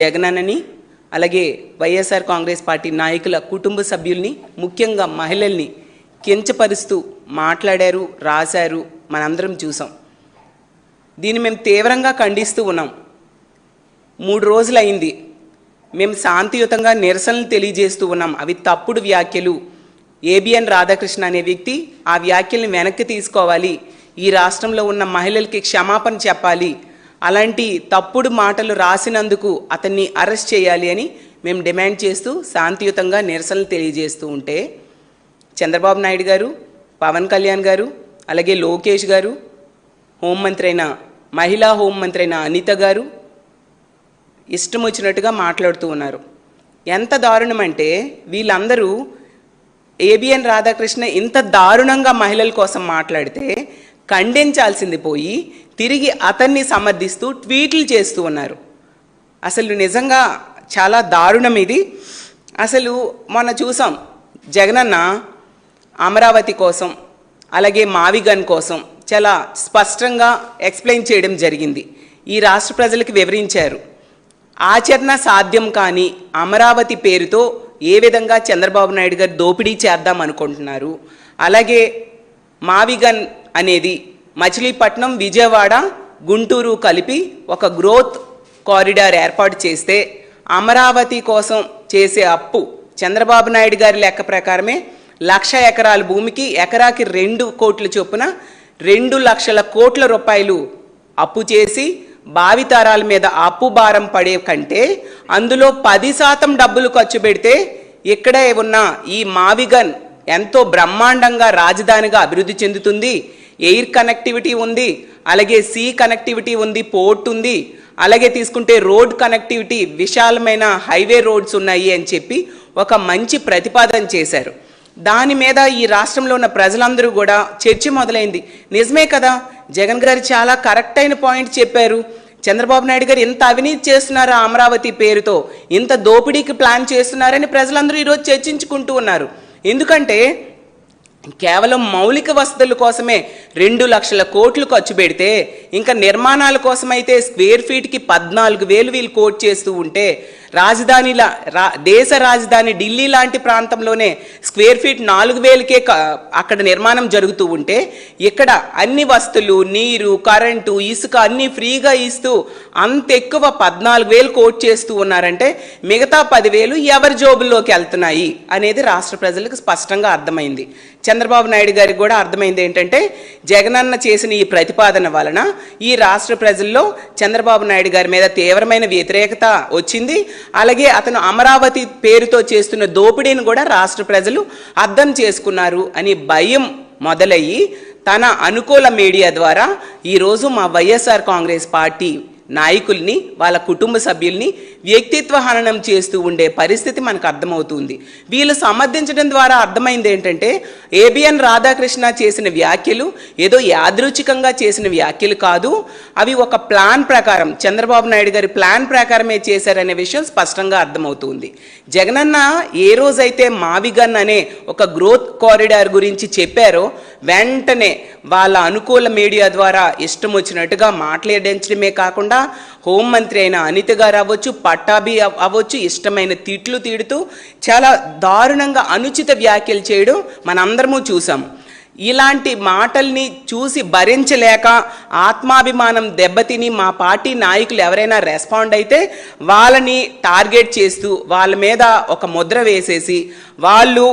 జగనన్నని అలాగే వైఎస్ఆర్ కాంగ్రెస్ పార్టీ నాయకుల కుటుంబ సభ్యుల్ని ముఖ్యంగా మహిళల్ని కించపరుస్తూ మాట్లాడారు, రాశారు, మనందరం చూసాం. దీన్ని మేము తీవ్రంగా ఖండిస్తూ ఉన్నాం. 3 రోజులైంది మేము శాంతియుతంగా నిరసనలు తెలియజేస్తూ ఉన్నాం. అవి తప్పుడు వ్యాఖ్యలు. ఏబిఎన్ రాధాకృష్ణ అనే వ్యక్తి ఆ వ్యాఖ్యల్ని వెనక్కి తీసుకోవాలి, ఈ రాష్ట్రంలో ఉన్న మహిళలకి క్షమాపణ చెప్పాలి, అలాంటి తప్పుడు మాటలు రాసినందుకు అతన్ని అరెస్ట్ చేయాలి అని మేము డిమాండ్ చేస్తూ శాంతియుతంగా నిరసనలు తెలియజేస్తూ ఉంటే చంద్రబాబు నాయుడు గారు, పవన్ కళ్యాణ్ గారు, అలాగే లోకేష్ గారు, హోంమంత్రి అయిన మహిళా హోంమంత్రి అయిన అనిత గారు ఇష్టం వచ్చినట్టుగా మాట్లాడుతూ ఉన్నారు. ఎంత దారుణం అంటే వీళ్ళందరూ ఏబిఎన్ రాధాకృష్ణ ఇంత దారుణంగా మహిళల కోసం మాట్లాడితే ఖండించాల్సింది పోయి తిరిగి అతన్ని సమర్థిస్తూ ట్వీట్లు చేస్తూ ఉన్నారు. అసలు నిజంగా చాలా దారుణం ఇది. అసలు మొన్న చూసాం జగనన్న అమరావతి కోసం అలాగే మావిగన్ కోసం చాలా స్పష్టంగా ఎక్స్ప్లెయిన్ చేయడం జరిగింది. ఈ రాష్ట్ర ప్రజలకు వివరించారు. ఆచరణ సాధ్యం కానీ అమరావతి పేరుతో ఏ విధంగా చంద్రబాబు నాయుడు గారు దోపిడీ చేద్దాం అనుకుంటున్నారు, అలాగే మావిగన్ అనేది మచిలీపట్నం, విజయవాడ, గుంటూరు కలిపి ఒక గ్రోత్ కారిడార్ ఏర్పాటు చేస్తే అమరావతి కోసం చేసే అప్పు చంద్రబాబు నాయుడు గారి లెక్క ప్రకారమే 1,00,000 ఎకరాల భూమికి ఎకరాకి 2 కోట్ల చొప్పున 2 లక్షల కోట్ల రూపాయలు అప్పు చేసి భావితరాల మీద అప్పు భారం పడే కంటే అందులో 10% డబ్బులు ఖర్చు పెడితే ఇక్కడే ఉన్న ఈ మావిగన్ ఎంతో బ్రహ్మాండంగా రాజధానిగా అభివృద్ధి చెందుతుంది. ఎయిర్ కనెక్టివిటీ ఉంది, అలాగే సీ కనెక్టివిటీ ఉంది, పోర్ట్ ఉంది, అలాగే తీసుకుంటే రోడ్ కనెక్టివిటీ, విశాలమైన హైవే రోడ్స్ ఉన్నాయి అని చెప్పి ఒక మంచి ప్రతిపాదన చేశారు. దాని మీద ఈ రాష్ట్రంలో ఉన్న ప్రజలందరూ కూడా చర్చ మొదలైంది. నిజమే కదా, జగన్ గారు చాలా కరెక్ట్ అయిన పాయింట్ చెప్పారు. చంద్రబాబు నాయుడు గారు ఇంత అవినీతి చేస్తున్నారు, అమరావతి పేరుతో ఇంత దోపిడీకి ప్లాన్ చేస్తున్నారని ప్రజలందరూ ఈరోజు చర్చించుకుంటూ ఉన్నారు. ఎందుకంటే కేవలం మౌలిక వసతుల కోసమే 2 లక్షల కోట్లు ఖర్చు పెడితే ఇంకా నిర్మాణాల కోసమైతే స్క్వేర్ ఫీట్కి 14,000 వీళ్ళు కోట్ చేస్తూ ఉంటే దేశ రాజధాని ఢిల్లీ లాంటి ప్రాంతంలోనే స్క్వేర్ ఫీట్ 4,000కే అక్కడ నిర్మాణం జరుగుతూ ఉంటే ఇక్కడ అన్ని వస్తువులు, నీరు, కరెంటు, ఇసుక అన్నీ ఫ్రీగా ఇస్తూ అంత ఎక్కువ 14,000 కోట్ చేస్తూ ఉన్నారంటే మిగతా 10,000 ఎవరి జోబుల్లోకి వెళ్తున్నాయి అనేది రాష్ట్ర ప్రజలకు స్పష్టంగా అర్థమైంది. చంద్రబాబు నాయుడు గారికి కూడా అర్థమైంది ఏంటంటే జగనన్న చేసిన ఈ ప్రతిపాదన వలన ఈ రాష్ట్ర ప్రజల్లో చంద్రబాబు నాయుడు గారి మీద తీవ్రమైన వ్యతిరేకత వచ్చింది. అలాగే అతను అమరావతి పేరుతో చేస్తున్న దోపిడీని కూడా రాష్ట్ర ప్రజలు అర్థం చేసుకున్నారు అని భయం మొదలయ్యి తన అనుకూల మీడియా ద్వారా ఈరోజు మా వైఎస్ఆర్ కాంగ్రెస్ పార్టీ నాయకుల్ని, వాళ్ళ కుటుంబ సభ్యుల్ని వ్యక్తిత్వ హననం చేస్తూ ఉండే పరిస్థితి మనకు అర్థమవుతుంది. వీళ్ళు సమర్థించడం ద్వారా అర్థమైంది ఏంటంటే ఏబిఎన్ రాధాకృష్ణ చేసిన వ్యాఖ్యలు ఏదో యాదృచ్ఛికంగా చేసిన వ్యాఖ్యలు కాదు, అవి ఒక ప్లాన్ ప్రకారం చంద్రబాబు నాయుడు గారి ప్లాన్ ప్రకారమే చేశారనే విషయం స్పష్టంగా అర్థమవుతుంది. జగనన్న ఏ రోజైతే మావిగన్ అనే ఒక గ్రోత్ కారిడార్ గురించి చెప్పారో వెంటనే వాళ్ళ అనుకూల మీడియా ద్వారా ఇష్టం వచ్చినట్టుగా మాట్లాడించడమే కాకుండా హోంమంత్రి అయిన అనిత గారు అవ్వచ్చు, పట్టాభి అవ్వచ్చు, ఇష్టమైన తిట్లు తీడుతూ చాలా దారుణంగా అనుచిత వ్యాఖ్యలు చేయడం మనందరము చూసాం. ఇలాంటి మాటల్ని చూసి భరించలేక ఆత్మాభిమానం దెబ్బతిని మా పార్టీ నాయకులు ఎవరైనా రెస్పాండ్ అయితే వాళ్ళని టార్గెట్ చేస్తూ వాళ్ళ మీద ఒక ముద్ర వేసేసి వాళ్ళు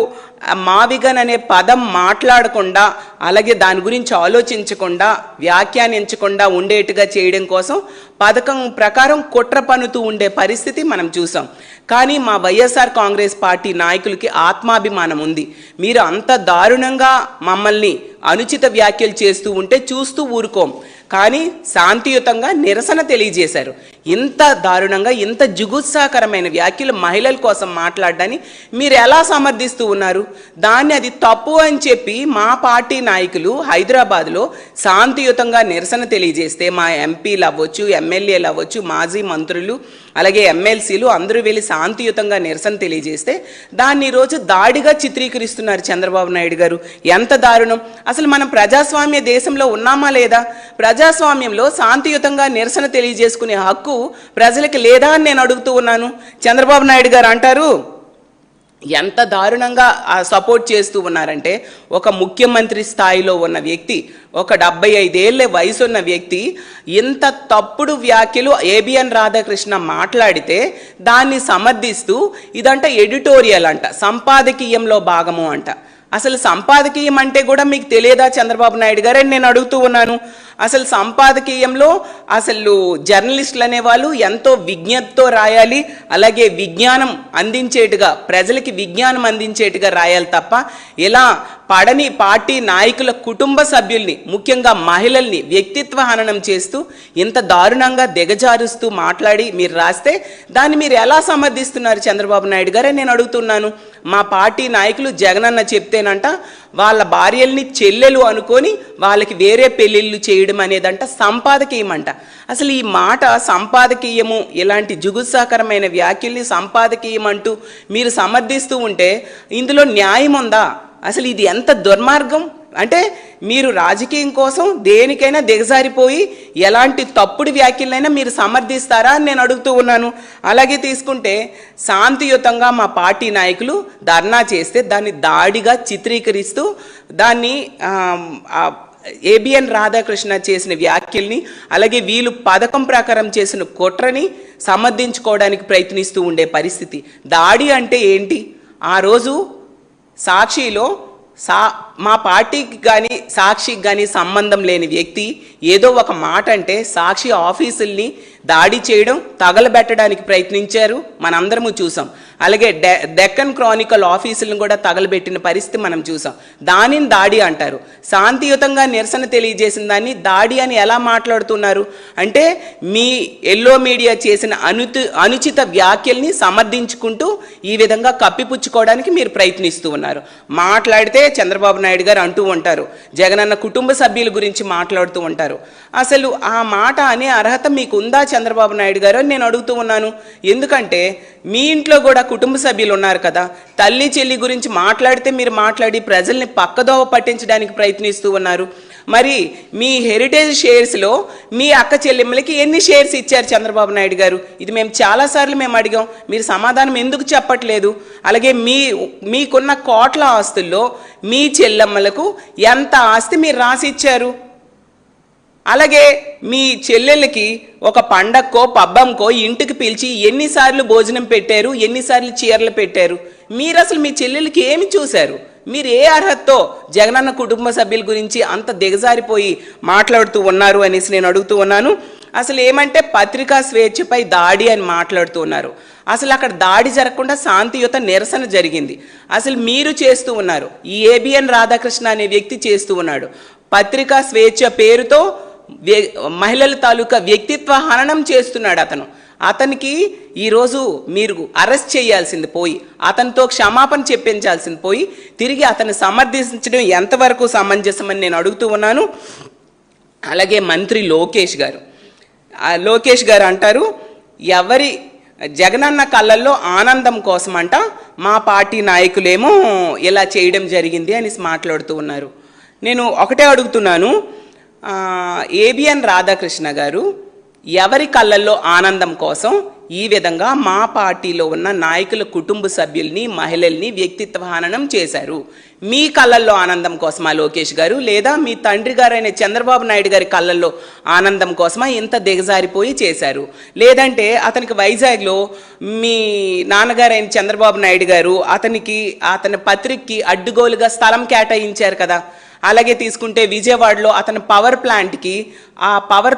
మావిగన్ అనే పదం మాట్లాడకుండా అలాగే దాని గురించి ఆలోచించకుండా వ్యాఖ్యానించకుండా ఉండేట్టుగా చేయడం కోసం పథకం ప్రకారం కుట్ర పన్నుతూ ఉండే పరిస్థితి మనం చూసాం. కానీ మా వైఎస్ఆర్ కాంగ్రెస్ పార్టీ నాయకులకి ఆత్మాభిమానం ఉంది. మీరు అంత దారుణంగా మమ్మల్ని అనుచిత వ్యాఖ్యలు చేస్తూ ఉంటే చూస్తూ ఊరుకోం, కానీ శాంతియుతంగా నిరసన తెలియజేశారు. ఇంత దారుణంగా ఇంత జుగుత్సాకరమైన వ్యాఖ్యలు మహిళల కోసం మాట్లాడడాన్ని మీరు ఎలా సమర్థిస్తూ ఉన్నారు? దాన్ని అది తప్పు అని చెప్పి మా పార్టీ నాయకులు హైదరాబాద్లో శాంతియుతంగా నిరసన తెలియజేస్తే మా ఎంపీలు అవ్వచ్చు, ఎమ్మెల్యేలు అవ్వచ్చు, మాజీ మంత్రులు అలాగే ఎమ్మెల్సీలు అందరూ వెళ్ళి శాంతియుతంగా నిరసన తెలియజేస్తే దాన్ని ఈరోజు దాడిగా చిత్రీకరిస్తున్నారు చంద్రబాబు నాయుడు గారు. ఎంత దారుణం! అసలు మనం ప్రజాస్వామ్య దేశంలో ఉన్నామా లేదా? ప్రజాస్వామ్యంలో శాంతియుతంగా నిరసన తెలియజేసుకునే హక్కు ప్రజలకి లేదా అని నేను అడుగుతూ ఉన్నాను. చంద్రబాబు నాయుడు గారు అంటారు ఎంత దారుణంగా సపోర్ట్ చేస్తూ ఉన్నారంటే, ఒక ముఖ్యమంత్రి స్థాయిలో ఉన్న వ్యక్తి, ఒక 75 ఏళ్ళ వయసు ఉన్న వ్యక్తి ఇంత తప్పుడు వ్యాఖ్యలు ఏబిఎన్ రాధాకృష్ణ మాట్లాడితే దాన్ని సమర్థిస్తూ ఇదంట ఎడిటోరియల్ అంట, సంపాదకీయంలో భాగము అంట. అసలు సంపాదకీయం అంటే కూడా మీకు తెలియదా చంద్రబాబు నాయుడు గారు అని నేను అడుగుతూ ఉన్నాను. అసలు సంపాదకీయంలో అసలు జర్నలిస్టులు అనేవాళ్ళు ఎంతో విజ్ఞతతో రాయాలి, అలాగే విజ్ఞానం అందించేట్టుగా, ప్రజలకి విజ్ఞానం అందించేట్టుగా రాయాలి తప్ప ఇలా పడని పార్టీ నాయకుల కుటుంబ సభ్యుల్ని, ముఖ్యంగా మహిళల్ని వ్యక్తిత్వ హననం చేస్తూ ఇంత దారుణంగా దిగజారుస్తూ మాట్లాడి మీరు రాస్తే దాన్ని మీరు ఎలా సమర్థిస్తున్నారు చంద్రబాబు నాయుడు గారే నేను అడుగుతున్నాను. మా పార్టీ నాయకులు జగనన్న చెప్తేనంట వాళ్ళ భార్యల్ని చెల్లెలు అనుకొని వాళ్ళకి వేరే పెళ్ళిళ్ళు చేయడం అనేదంట సంపాదకీయమంట. అసలు ఈ మాట సంపాదకీయము, ఇలాంటి జుగుత్సాకరమైన వ్యాఖ్యల్ని సంపాదకీయం అంటూ మీరు సమర్థిస్తూ ఉంటే ఇందులో న్యాయం ఉందా? అసలు ఇది ఎంత దుర్మార్గం అంటే, మీరు రాజకీయం కోసం దేనికైనా దిగజారిపోయి ఎలాంటి తప్పుడు వ్యాఖ్యలైనా మీరు సమర్థిస్తారా అని నేను అడుగుతూ ఉన్నాను. అలాగే తీసుకుంటే శాంతియుతంగా మా పార్టీ నాయకులు ధర్నా చేస్తే దాన్ని దాడిగా చిత్రీకరిస్తూ దాన్ని ఏబిఎన్ రాధాకృష్ణ చేసిన వ్యాఖ్యల్ని, అలాగే వీళ్ళు పథకం ప్రకారం చేసిన కుట్రని సమర్థించుకోవడానికి ప్రయత్నిస్తూ ఉండే పరిస్థితి. దాడి అంటే ఏంటి? ఆ రోజు సాక్షిలో మా పార్టీకి కానీ సాక్షికి కానీ సంబంధం లేని వ్యక్తి ఏదో ఒక మాట అంటే సాక్షి ఆఫీసుల్ని దాడి చేయడం, తగలబెట్టడానికి ప్రయత్నించారు, మనందరము చూసాం. అలాగే డెక్కన్ క్రానికల్ ఆఫీసులను కూడా తగలబెట్టిన పరిస్థితి మనం చూసాం. దానిని దాడి అంటారు. శాంతియుతంగా నిరసన తెలియజేసిన దాన్ని దాడి అని ఎలా మాట్లాడుతున్నారు అంటే, మీ ఎల్లో మీడియా చేసిన అనుచిత వ్యాఖ్యల్ని సమర్థించుకుంటూ ఈ విధంగా కప్పిపుచ్చుకోవడానికి మీరు ప్రయత్నిస్తూ ఉన్నారు. మాట్లాడితే చంద్రబాబు నాయుడు గారు అంటూ ఉంటారు, జగనన్న కుటుంబ సభ్యుల గురించి మాట్లాడుతూ ఉంటారు. అసలు ఆ మాట అనే అర్హత మీకు ఉందా చంద్రబాబు నాయుడు గారు అని నేను అడుగుతూ ఉన్నాను. ఎందుకంటే మీ ఇంట్లో కూడా కుటుంబ సభ్యులు ఉన్నారు కదా. తల్లి చెల్లి గురించి మాట్లాడితే మీరు మాట్లాడి ప్రజల్ని పక్కదోవ పట్టించడానికి ప్రయత్నిస్తూ ఉన్నారు. మరి మీ హెరిటేజ్ షేర్స్లో మీ అక్క చెల్లెమ్మలకి ఎన్ని షేర్స్ ఇచ్చారు చంద్రబాబు నాయుడు గారు? ఇది మేము చాలాసార్లు మేము అడిగాం, మీరు సమాధానం ఎందుకు చెప్పట్లేదు? అలాగే మీకున్న కోట్ల ఆస్తుల్లో మీ చెల్లెమ్మలకు ఎంత ఆస్తి మీరు రాసి ఇచ్చారు? అలాగే మీ చెల్లెళ్ళకి ఒక పండక్కో పబ్బంకో ఇంటికి పిలిచి ఎన్నిసార్లు భోజనం పెట్టారు, ఎన్నిసార్లు చీరలు పెట్టారు? మీరు అసలు మీ చెల్లెళ్ళకి ఏమి చూశారు? మీరు ఏ అర్హతతో జగనన్న కుటుంబ సభ్యుల గురించి అంత దిగజారిపోయి మాట్లాడుతూ ఉన్నారు అనేసి నేను అడుగుతూ ఉన్నాను. అసలు ఏమంటే పత్రికా స్వేచ్ఛపై దాడి అని మాట్లాడుతూ ఉన్నారు. అసలు అక్కడ దాడి జరగకుండా శాంతియుత నిరసన జరిగింది. అసలు మీరు చేస్తూ ఉన్నారు, ఈ ఏబిఎన్ రాధాకృష్ణ అనే వ్యక్తి చేస్తూ ఉన్నాడు. పత్రికా స్వేచ్ఛ పేరుతో మహిళల తాలూకా వ్యక్తిత్వ హననం చేస్తున్నాడు. అతనికి ఈరోజు మీరు అరెస్ట్ చేయాల్సింది పోయి, అతనితో క్షమాపణ చెప్పించాల్సింది పోయి, తిరిగి అతన్ని సమర్థించడం ఎంతవరకు సమంజసమని నేను అడుగుతూ ఉన్నాను. అలాగే మంత్రి లోకేష్ గారు అంటారు, ఎవరి జగనన్న కళ్ళల్లో ఆనందం కోసమంట మా పార్టీ నాయకులేమో ఇలా చేయడం జరిగింది అని మాట్లాడుతూ ఉన్నారు. నేను ఒకటే అడుగుతున్నాను, ఏబిఎన్ రాధాకృష్ణ గారు ఎవరి కళ్ళల్లో ఆనందం కోసం ఈ విధంగా మా పార్టీలో ఉన్న నాయకుల కుటుంబ సభ్యుల్ని, మహిళల్ని వ్యక్తిత్వ హననం చేశారు? మీ కళ్ళల్లో ఆనందం కోసమా లోకేష్ గారు, లేదా మీ తండ్రి గారైన చంద్రబాబు నాయుడు గారి కళ్ళల్లో ఆనందం కోసమా ఇంత దిగజారిపోయి చేశారు? లేదంటే అతనికి వైజాగ్లో మీ నాన్నగారైన చంద్రబాబు నాయుడు గారు అతని పత్రికకి అడ్డుగోలుగా స్థలం కేటాయించారు కదా. అలాగే తీసుకుంటే విజయవాడలో అతని పవర్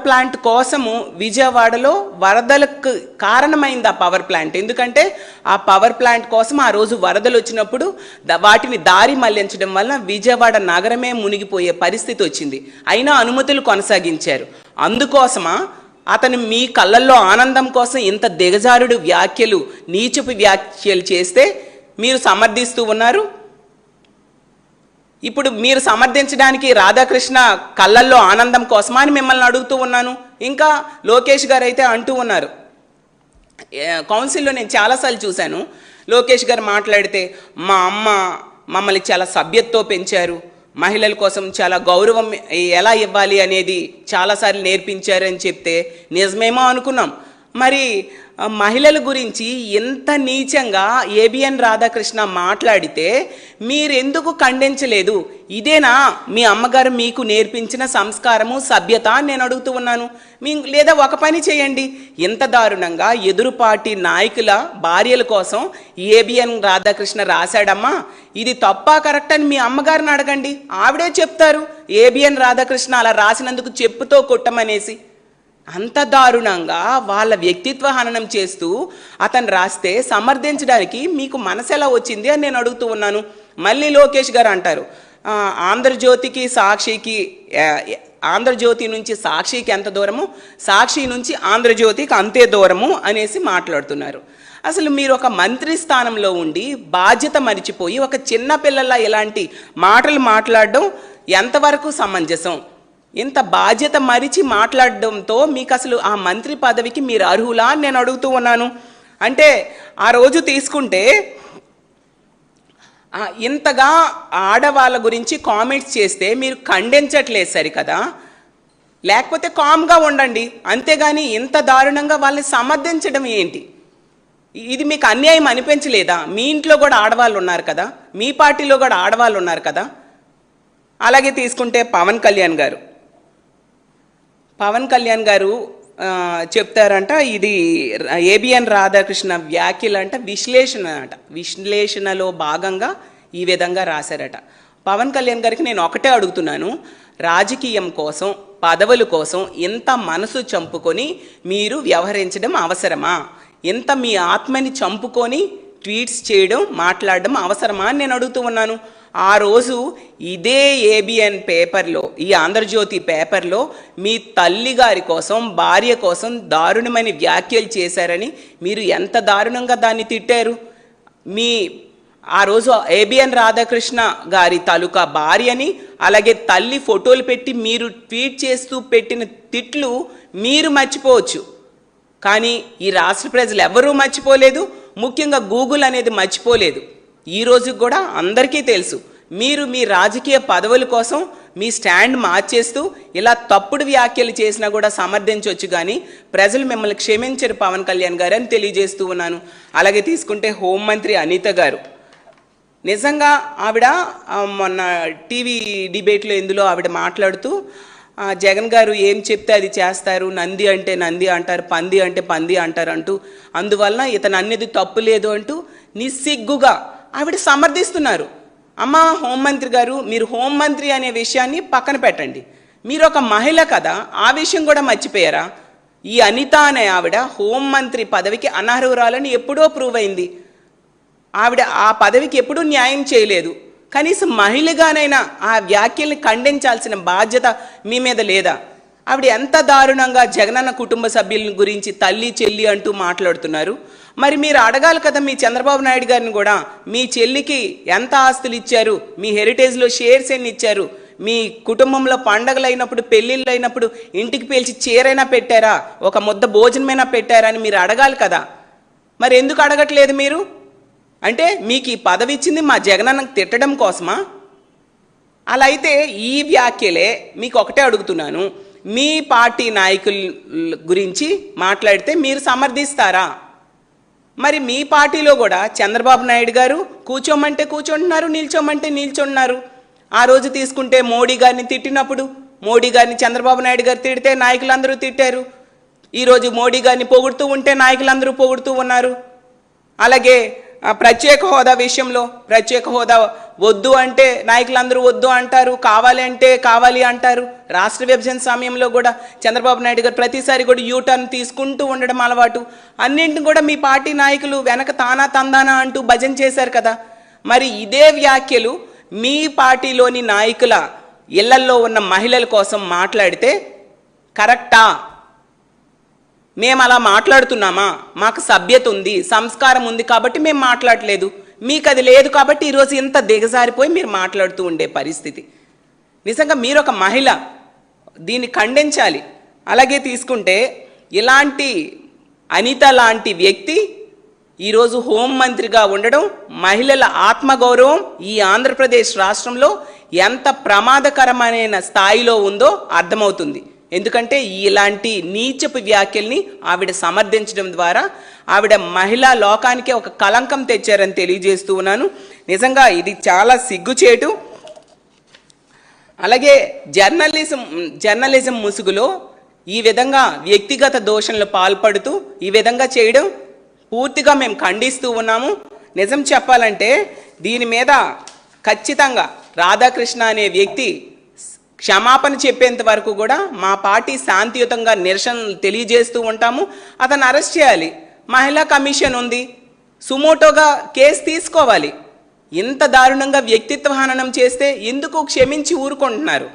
ప్లాంట్ కోసము విజయవాడలో వరదలకు కారణమైంది ఆ పవర్ ప్లాంట్. ఎందుకంటే ఆ పవర్ ప్లాంట్ కోసం ఆ రోజు వరదలు వచ్చినప్పుడు వాటిని దారి మళ్లించడం వల్ల విజయవాడ నగరమే మునిగిపోయే పరిస్థితి వచ్చింది. అయినా అనుమతులు కొనసాగించారు. అందుకోసమా అతను మీ కళ్ళల్లో ఆనందం కోసం ఇంత దిగజారుడు వ్యాఖ్యలు, నీచపు వ్యాఖ్యలు చేస్తే మీరు సమర్థిస్తూ ఉన్నారు? ఇప్పుడు మీరు సమర్థించడానికి రాధాకృష్ణ కళ్ళల్లో ఆనందం కోసమా అని మిమ్మల్ని అడుగుతూ ఉన్నాను. ఇంకా లోకేష్ గారు అయితే అంటూ ఉన్నారు, కౌన్సిల్లో నేను చాలాసార్లు చూశాను, లోకేష్ గారు మాట్లాడితే మా అమ్మ మమ్మల్ని చాలా సభ్యతతో పెంచారు, మహిళల కోసం చాలా గౌరవం ఎలా ఇవ్వాలి అనేది చాలాసార్లు నేర్పించారని చెప్తే నిజమేమో అనుకున్నాం. మరి మహిళల గురించి ఎంత నీచంగా ఏబిఎన్ రాధాకృష్ణ మాట్లాడితే మీరెందుకు ఖండించలేదు? ఇదేనా మీ అమ్మగారు మీకు నేర్పించిన సంస్కారము, సభ్యత అని నేను అడుగుతూ ఉన్నాను. లేదా ఒక పని చేయండి, ఎంత దారుణంగా ఎదురుపాటి నాయకుల భార్యల కోసం ఏబిఎన్ రాధాకృష్ణ రాశాడమ్మా, ఇది తప్పా కరెక్ట్ అని మీ అమ్మగారిని అడగండి, ఆవిడే చెప్తారు ఏబిఎన్ రాధాకృష్ణ అలా రాసినందుకు చెప్పుతో కొట్టమనేసి. అంత దారుణంగా వాళ్ళ వ్యక్తిత్వ హననం చేస్తూ అతను రాస్తే సమర్థించడానికి మీకు మనసు ఎలా వచ్చింది అని నేను అడుగుతూ ఉన్నాను. మళ్ళీ లోకేష్ గారు అంటారు ఆంధ్రజ్యోతికి సాక్షికి, ఆంధ్రజ్యోతి నుంచి సాక్షికి ఎంత దూరము, సాక్షి నుంచి ఆంధ్రజ్యోతికి అంతే దూరము అనేసి మాట్లాడుతున్నారు. అసలు మీరు ఒక మంత్రి స్థానంలో ఉండి బాధ్యత మరిచిపోయి ఒక చిన్న పిల్లల ఇలాంటి మాటలు మాట్లాడడం ఎంతవరకు సమంజసం? ఇంత బాధ్యత మరిచి మాట్లాడడంతో మీకు అసలు ఆ మంత్రి పదవికి మీరు అర్హులా అని నేను అడుగుతూ ఉన్నాను. అంటే ఆ రోజు తీసుకుంటే ఇంతగా ఆడవాళ్ళ గురించి కామెంట్స్ చేస్తే మీరు ఖండించట్లేదు సరికదా, లేకపోతే కామ్గా ఉండండి, అంతేగాని ఇంత దారుణంగా వాళ్ళని సమర్థించడం ఏంటి? ఇది మీకు అన్యాయం అనిపించలేదా? మీ ఇంట్లో కూడా ఆడవాళ్ళు ఉన్నారు కదా, మీ పార్టీలో కూడా ఆడవాళ్ళు ఉన్నారు కదా. అలాగే తీసుకుంటే పవన్ కళ్యాణ్ గారు చెప్తారంట, ఇది ఏబిఎన్ రాధాకృష్ణ వ్యాఖ్యలంట విశ్లేషణలో భాగంగా ఈ విధంగా రాశారట. పవన్ కళ్యాణ్ గారికి నేను ఒకటే అడుగుతున్నాను, రాజకీయం కోసం, పదవుల కోసం ఇంత మనసు చంపుకొని మీరు వ్యవహరించడం అవసరమా? ఇంత మీ ఆత్మని చంపుకొని ట్వీట్స్ చేయడం, మాట్లాడడం అవసరమా అని నేను అడుగుతూ ఉన్నాను. ఆ రోజు ఇదే ఏబిఎన్ పేపర్లో, ఈ ఆంధ్రజ్యోతి పేపర్లో మీ తల్లి గారి కోసం, భార్య కోసం దారుణమైన వ్యాఖ్యలు చేశారని మీరు ఎంత దారుణంగా దాన్ని తిట్టారు. ఆ రోజు ఏబిఎన్ రాధాకృష్ణ గారి తాలూకా భార్యని, అలాగే తల్లి ఫోటోలు పెట్టి మీరు ట్వీట్ చేస్తూ పెట్టిన తిట్లు మీరు మర్చిపోవచ్చు, కానీ ఈ రాష్ట్ర ప్రజలు ఎవరూ మర్చిపోలేదు, ముఖ్యంగా గూగుల్ అనేది మర్చిపోలేదు. ఈ రోజు కూడా అందరికీ తెలుసు, మీరు మీ రాజకీయ పదవుల కోసం మీ స్టాండ్ మార్చేస్తూ ఇలా తప్పుడు వ్యాఖ్యలు చేసినా కూడా సమర్థించవచ్చు, కానీ ప్రజలు మిమ్మల్ని క్షమించరు పవన్ కళ్యాణ్ గారు అని తెలియజేస్తూ ఉన్నాను. అలాగే తీసుకుంటే హోంమంత్రి అనిత గారు, నిజంగా ఆవిడ మొన్న టీవీ డిబేట్లో ఇందులో ఆవిడ మాట్లాడుతూ జగన్ గారు ఏం చెప్తే అది చేస్తారు, నంది అంటే నంది అంటారు, పంది అంటే పంది అంటారు అంటూ, అందువలన ఇతను అన్నది తప్పు లేదు అంటూ నిస్సిగ్గుగా ఆవిడ సమర్థిస్తున్నారు. అమ్మ హోంమంత్రి గారు, మీరు హోంమంత్రి అనే విషయాన్ని పక్కన పెట్టండి, మీరు ఒక మహిళ కదా, ఆ విషయం కూడా మర్చిపోయారా? ఈ అనిత అనే ఆవిడ హోంమంత్రి పదవికి అనర్హురాలని ఎప్పుడో ప్రూవ్ అయింది. ఆవిడ ఆ పదవికి ఎప్పుడూ న్యాయం చేయలేదు. కనీసం మహిళగానైనా ఆ వ్యాఖ్యల్ని ఖండించాల్సిన బాధ్యత మీ మీద లేదా? ఆవిడ ఎంత దారుణంగా జగనన్న కుటుంబ సభ్యుల గురించి తల్లి చెల్లి అంటూ మాట్లాడుతున్నారు. మరి మీరు అడగాలి కదా మీ చంద్రబాబు నాయుడు గారిని కూడా, మీ చెల్లికి ఎంత ఆస్తులు ఇచ్చారు, మీ హెరిటేజ్లో షేర్స్ ఎన్ని ఇచ్చారు, మీ కుటుంబంలో పండగలు అయినప్పుడు, పెళ్ళిళ్ళు అయినప్పుడు ఇంటికి పేల్చి చీరైనా పెట్టారా, ఒక ముద్ద భోజనమైనా పెట్టారా అని మీరు అడగాలి కదా. మరి ఎందుకు అడగట్లేదు మీరు? అంటే మీకు ఈ పదవి ఇచ్చింది మా జగనన్నకు తిట్టడం కోసమా? అలా అయితే ఈ వ్యాఖ్యలే మీకు ఒకటే అడుగుతున్నాను, మీ పార్టీ నాయకుల గురించి మాట్లాడితే మీరు సమర్థిస్తారా? మరి మీ పార్టీలో కూడా చంద్రబాబు నాయుడు గారు కూర్చోమంటే కూర్చుంటున్నారు, నిల్చోమంటే నిల్చున్నారు. ఆ రోజు తీసుకుంటే మోడీ గారిని తిట్టినప్పుడు, మోడీ గారిని చంద్రబాబు నాయుడు గారు తిడితే నాయకులందరూ తిట్టారు. ఈరోజు మోడీ గారిని పొగుడుతూ ఉంటే నాయకులందరూ పొగుడుతూ ఉన్నారు. అలాగే ప్రత్యేక హోదా విషయంలో, ప్రత్యేక హోదా వద్దు అంటే నాయకులందరూ వద్దు అంటారు, కావాలి అంటే కావాలి అంటారు. రాష్ట్ర విభజన సమయంలో కూడా చంద్రబాబు నాయుడు గారు ప్రతిసారి కూడా యూటర్న్ తీసుకుంటూ ఉండడం అలవాటు. అన్నింటిని కూడా మీ పార్టీ నాయకులు వెనక తానా తందానా అంటూ భజన చేశారు కదా. మరి ఇదే వ్యాఖ్యలు మీ పార్టీలోని నాయకుల ఇళ్లల్లో ఉన్న మహిళల కోసం మాట్లాడితే కరెక్టా? మేము అలా మాట్లాడుతున్నామా? మాకు సభ్యత ఉంది, సంస్కారం ఉంది కాబట్టి మేము మాట్లాడలేదు. మీకు అది లేదు కాబట్టి ఈరోజు ఇంత దిగజారిపోయి మీరు మాట్లాడుతూ ఉండే పరిస్థితి. నిజంగా మీరు ఒక మహిళ, దీన్ని ఖండించాలి. అలాగే తీసుకుంటే ఇలాంటి అనిత లాంటి వ్యక్తి ఈరోజు హోంమంత్రిగా ఉండడం మహిళల ఆత్మగౌరవం ఈ ఆంధ్రప్రదేశ్ రాష్ట్రంలో ఎంత ప్రమాదకరమైన స్థాయిలో ఉందో అర్థమవుతుంది. ఎందుకంటే ఇలాంటి నీచపు వ్యాఖ్యల్ని ఆవిడ సమర్థించడం ద్వారా ఆవిడ మహిళా లోకానికే ఒక కలంకం తెచ్చారని తెలియజేస్తూ ఉన్నాను. నిజంగా ఇది చాలా సిగ్గుచేటు. అలాగే జర్నలిజం ముసుగులో ఈ విధంగా వ్యక్తిగత దోషణలు పాల్పడుతూ ఈ విధంగా చేయడం పూర్తిగా మేము ఖండిస్తూ ఉన్నాము. నిజం చెప్పాలంటే దీని మీద ఖచ్చితంగా రాధాకృష్ణ అనే వ్యక్తి క్షమాపణ చెప్పేంత వరకు కూడా మా పార్టీ శాంతియుతంగా నిరసనలు తెలియజేస్తూ ఉంటాము. అతను అరెస్ట్ చేయాలి. మహిళా కమిషన్ ఉంది, సుమోటోగా కేసు తీసుకోవాలి. ఇంత దారుణంగా వ్యక్తిత్వ హననం చేస్తే ఎందుకు క్షమించి ఊరుకుంటున్నారు?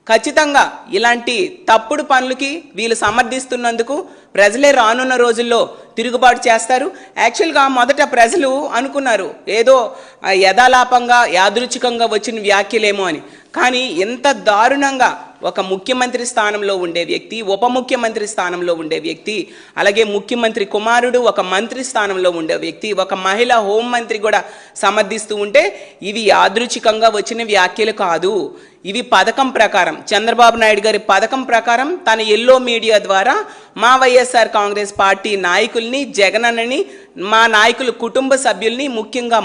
ఖచ్చితంగా ఇలాంటి తప్పుడు పనులకి వీళ్ళు సమర్థిస్తున్నందుకు ప్రజలే రానున్న రోజుల్లో తిరుగుబాటు చేస్తారు. యాక్చువల్గా మొదట ప్రజలు అనుకున్నారు ఏదో యథాలాపంగా యాదృచ్ఛికంగా వచ్చిన వ్యాఖ్యలేమో అని. కానీ ఎంత దారుణంగా ఒక ముఖ్యమంత్రి స్థానంలో ఉండే వ్యక్తి, ఉప ముఖ్యమంత్రి స్థానంలో ఉండే వ్యక్తి, అలాగే ముఖ్యమంత్రి కుమారుడు ఒక మంత్రి స్థానంలో ఉండే వ్యక్తి, ఒక మహిళా హోంమంత్రి కూడా సమర్థిస్తూ ఉంటే ఇవి యాదృచ్ఛికంగా వచ్చిన వ్యాఖ్యలు కాదు. ఇవి పథకం ప్రకారం, చంద్రబాబు నాయుడు గారి పథకం ప్రకారం తన ఎల్లో మీడియా ద్వారా మా వైఎస్ఆర్ కాంగ్రెస్ పార్టీ నాయకుల్ని, జగనన్నని, మా నాయకుల కుటుంబ సభ్యుల్ని, ముఖ్యంగా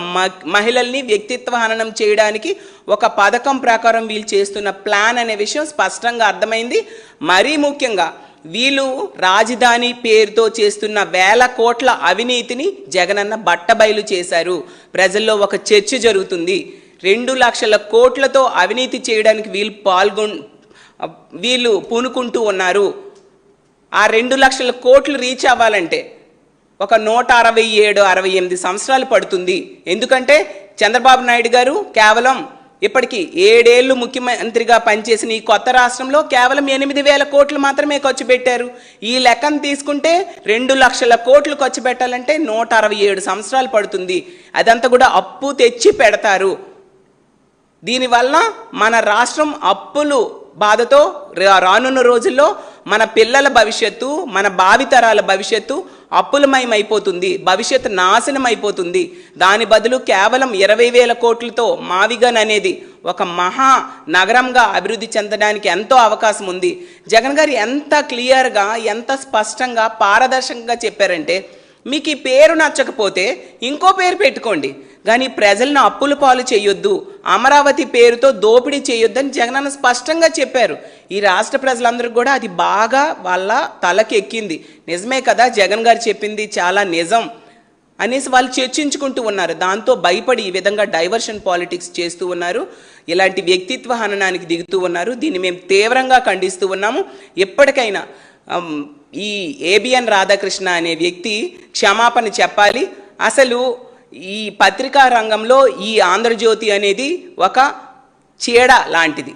మహిళల్ని వ్యక్తిత్వ హననం చేయడానికి ఒక పథకం ప్రకారం వీళ్ళు చేస్తున్న ప్లాన్ అనే విషయం స్పష్టంగా అర్థమైంది. మరీ ముఖ్యంగా వీళ్ళు రాజధాని పేరుతో చేస్తున్న వేల కోట్ల అవినీతిని జగనన్న బట్టబయలు చేశారు. ప్రజల్లో ఒక చర్చ జరుగుతుంది. 2 లక్షల కోట్లతో అవినీతి చేయడానికి వీళ్ళు పూనుకుంటూ ఉన్నారు. ఆ 2 లక్షల కోట్లు రీచ్ అవ్వాలంటే ఒక 167-168 సంవత్సరాలు పడుతుంది. ఎందుకంటే చంద్రబాబు నాయుడు గారు కేవలం ఇప్పటికీ 7 ఏళ్ళు ముఖ్యమంత్రిగా పనిచేసిన ఈ కొత్త రాష్ట్రంలో కేవలం 8,000 కోట్లు మాత్రమే ఖర్చు పెట్టారు. ఈ లెక్కను తీసుకుంటే 2 లక్షల కోట్లు ఖర్చు పెట్టాలంటే 167 సంవత్సరాలు పడుతుంది. అదంతా కూడా అప్పు తెచ్చి పెడతారు. దీనివల్ల మన రాష్ట్రం అప్పులు బాధతో రానున్న రోజుల్లో మన పిల్లల భవిష్యత్తు, మన భావితరాల భవిష్యత్తు అప్పులమయమైపోతుంది, భవిష్యత్తు నాశనం అయిపోతుంది. దాని బదులు కేవలం 20,000 కోట్లతో మావిగన్ అనేది ఒక మహా నగరంగా అభివృద్ధి చెందడానికి ఎంతో అవకాశం ఉంది. జగన్ గారు ఎంత క్లియర్గా, ఎంత స్పష్టంగా, పారదర్శకంగా చెప్పారంటే మీకు ఈ పేరు నచ్చకపోతే ఇంకో పేరు పెట్టుకోండి, కానీ ప్రజలను అప్పుల పాలు చేయొద్దు, అమరావతి పేరుతో దోపిడీ చేయొద్దని జగనన్న స్పష్టంగా చెప్పారు. ఈ రాష్ట్ర ప్రజలందరికీ కూడా అది బాగా వాళ్ళ తలకి ఎక్కింది. నిజమే కదా, జగన్ గారు చెప్పింది చాలా నిజం అనేసి వాళ్ళు చర్చించుకుంటూ ఉన్నారు. దాంతో భయపడి ఈ విధంగా డైవర్షన్ పాలిటిక్స్ చేస్తూ ఉన్నారు, ఇలాంటి వ్యక్తిత్వ హననానికి దిగుతూ ఉన్నారు. దీన్ని మేము తీవ్రంగా ఖండిస్తూ ఉన్నాము. ఎప్పటికైనా ఈ ఏబిఎన్ రాధాకృష్ణ అనే వ్యక్తి క్షమాపణ చెప్పాలి. అసలు ఈ పత్రికా రంగంలో ఈ ఆంధ్రజ్యోతి అనేది ఒక చీడ లాంటిది.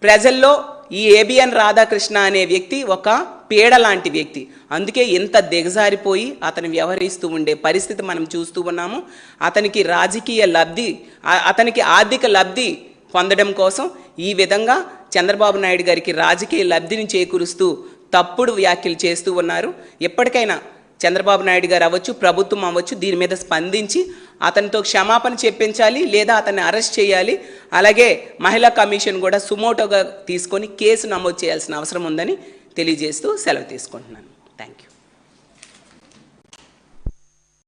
ప్రజల్లో ఈ ఏబిఎన్ రాధాకృష్ణ అనే వ్యక్తి ఒక పీడ లాంటి వ్యక్తి. అందుకే ఇంత దిగజారిపోయి అతను వ్యవహరిస్తూ ఉండే పరిస్థితి మనం చూస్తూ ఉన్నాము. అతనికి రాజకీయ లబ్ధి, అతనికి ఆర్థిక లబ్ధి పొందడం కోసం ఈ విధంగా చంద్రబాబు నాయుడు గారికి రాజకీయ లబ్ధిని చేకూరుస్తూ తప్పుడు వ్యాఖ్యలు చేస్తూ ఉన్నారు. ఎప్పటికైనా చంద్రబాబు నాయుడు గారు అవ్వచ్చు, ప్రభుత్వం అవ్వచ్చు, దీని మీద స్పందించి అతనితో క్షమాపణ చెప్పించాలి, లేదా అతన్ని అరెస్ట్ చేయాలి. అలాగే మహిళా కమిషన్ కూడా సుమోటోగా తీసుకొని కేసు నమోదు చేయాల్సిన అవసరం ఉందని తెలియజేస్తూ సెలవు తీసుకుంటున్నాను. Thank you.